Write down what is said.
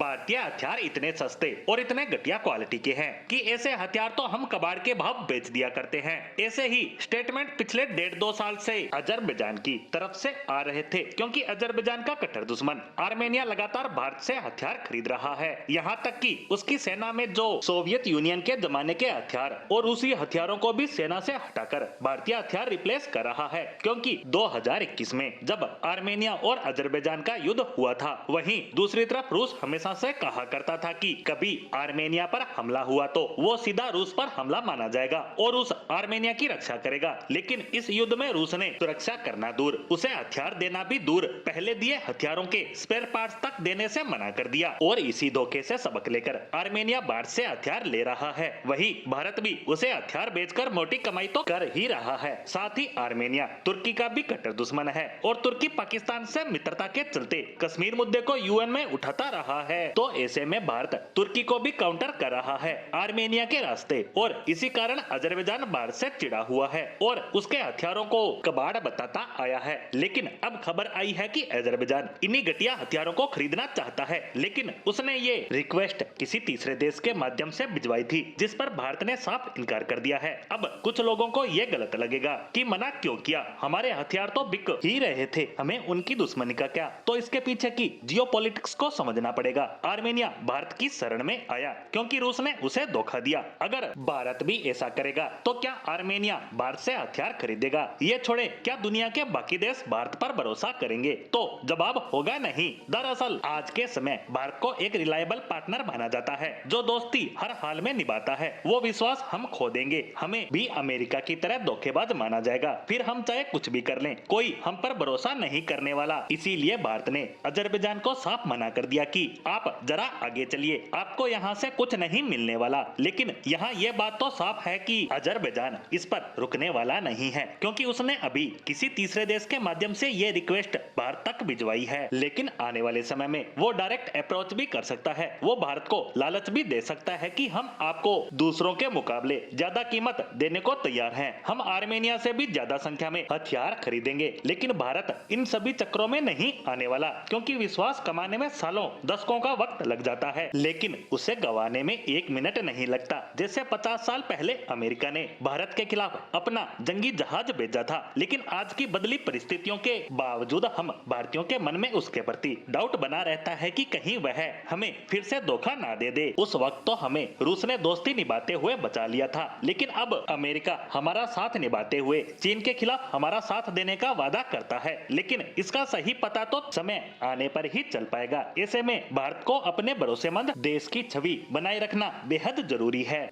भारतीय हथियार इतने सस्ते और इतने घटिया क्वालिटी के हैं कि ऐसे हथियार तो हम कबाड़ के भाव बेच दिया करते हैं। ऐसे ही स्टेटमेंट पिछले 1.5-2 साल से अजरबैजान की तरफ से आ रहे थे, क्योंकि अजरबैजान का कट्टर दुश्मन आर्मेनिया लगातार भारत से हथियार खरीद रहा है। यहाँ तक कि उसकी सेना में जो सोवियत यूनियन के जमाने के हथियार और उसी हथियारों को भी सेना से हटाकर भारतीय हथियार रिप्लेस कर रहा है, क्योंकि 2021 में जब आर्मेनिया और अजरबैजान का युद्ध हुआ था, वहीं दूसरी तरफ रूस हमेशा से कहा करता था कि कभी आर्मेनिया पर हमला हुआ तो वो सीधा रूस पर हमला माना जाएगा और रूस आर्मेनिया की रक्षा करेगा। लेकिन इस युद्ध में रूस ने सुरक्षा करना दूर, उसे हथियार देना भी दूर, पहले दिए हथियारों के स्पेयर पार्ट्स तक देने से मना कर दिया और इसी धोखे से सबक लेकर आर्मेनिया भारत से हथियार ले रहा है। वही भारत भी उसे हथियार बेचकर मोटी कमाई तो कर ही रहा है। साथ ही आर्मेनिया तुर्की का भी कट्टर दुश्मन है और तुर्की पाकिस्तान से मित्रता के चलते कश्मीर मुद्दे को यूएन में उठाता रहा है। तो ऐसे में भारत तुर्की को भी काउंटर कर रहा है आर्मेनिया के रास्ते, और इसी कारण अजरबैजान भारत से चिढ़ा हुआ है और उसके हथियारों को कबाड़ बताता आया है। लेकिन अब खबर आई है कि अजरबैजान इन्हीं घटिया हथियारों को खरीदना चाहता है, लेकिन उसने ये रिक्वेस्ट किसी तीसरे देश के माध्यम से भिजवाई थी, जिस पर भारत ने साफ इनकार कर दिया है। अब कुछ लोगों को ये गलत लगेगा कि मना क्यों किया, हमारे हथियार तो बिक ही रहे थे, हमें उनकी दुश्मनी का क्या। तो इसके पीछे की जियोपॉलिटिक्स को समझना पड़ेगा। आर्मेनिया भारत की शरण में आया क्योंकि रूस ने उसे धोखा दिया। अगर भारत भी ऐसा करेगा तो क्या आर्मेनिया भारत से हथियार खरीदेगा? ये छोड़े, क्या दुनिया के बाकी देश भारत पर भरोसा करेंगे? तो जवाब होगा नहीं। दरअसल आज के समय भारत को एक रिलायबल पार्टनर माना जाता है, जो दोस्ती हर हाल में निभाता है। वो विश्वास हम खो देंगे, हमें भी अमेरिका की तरह धोखेबाज माना जाएगा, फिर हम चाहे कुछ भी कर लें, कोई हम पर भरोसा नहीं करने वाला। इसीलिए भारत ने अजरबैजान को साफ मना कर दिया कि आप जरा आगे चलिए, आपको यहाँ से कुछ नहीं मिलने वाला। लेकिन यहाँ ये बात तो साफ है कि अजरबैजान इस पर रुकने वाला नहीं है, क्योंकि उसने अभी किसी तीसरे देश के माध्यम से ये रिक्वेस्ट भारत तक भिजवाई है। लेकिन आने वाले समय में वो डायरेक्ट अप्रोच भी कर सकता है, वो भारत को लालच भी दे सकता है कि हम आपको दूसरों के मुकाबले ज्यादा कीमत देने को तैयार हैं, हम आर्मेनिया से भी ज्यादा संख्या में हथियार खरीदेंगे। लेकिन भारत इन सभी चक्रों में नहीं आने वाला, क्योंकि विश्वास कमाने में सालों दशकों का वक्त लग जाता है, लेकिन उसे गंवाने में 1 मिनट नहीं लगता। जैसे 50 साल पहले अमेरिका ने भारत के खिलाफ अपना जंगी जहाज भेजा था, लेकिन आज की बदली परिस्थितियों के बावजूद हम भारतीयों के मन में उसके प्रति डाउट बना रहता है कि कहीं वह हमें फिर से धोखा ना दे दे। उस वक्त तो हमें रूस ने दोस्ती निभाते हुए बचा लिया था, लेकिन अब अमेरिका हमारा साथ निभाते हुए चीन के खिलाफ हमारा साथ देने का वादा करता है, लेकिन इसका सही पता तो समय आने पर ही चल पाएगा। ऐसे में भारत को अपने भरोसेमंद देश की छवि बनाए रखना बेहद जरूरी है।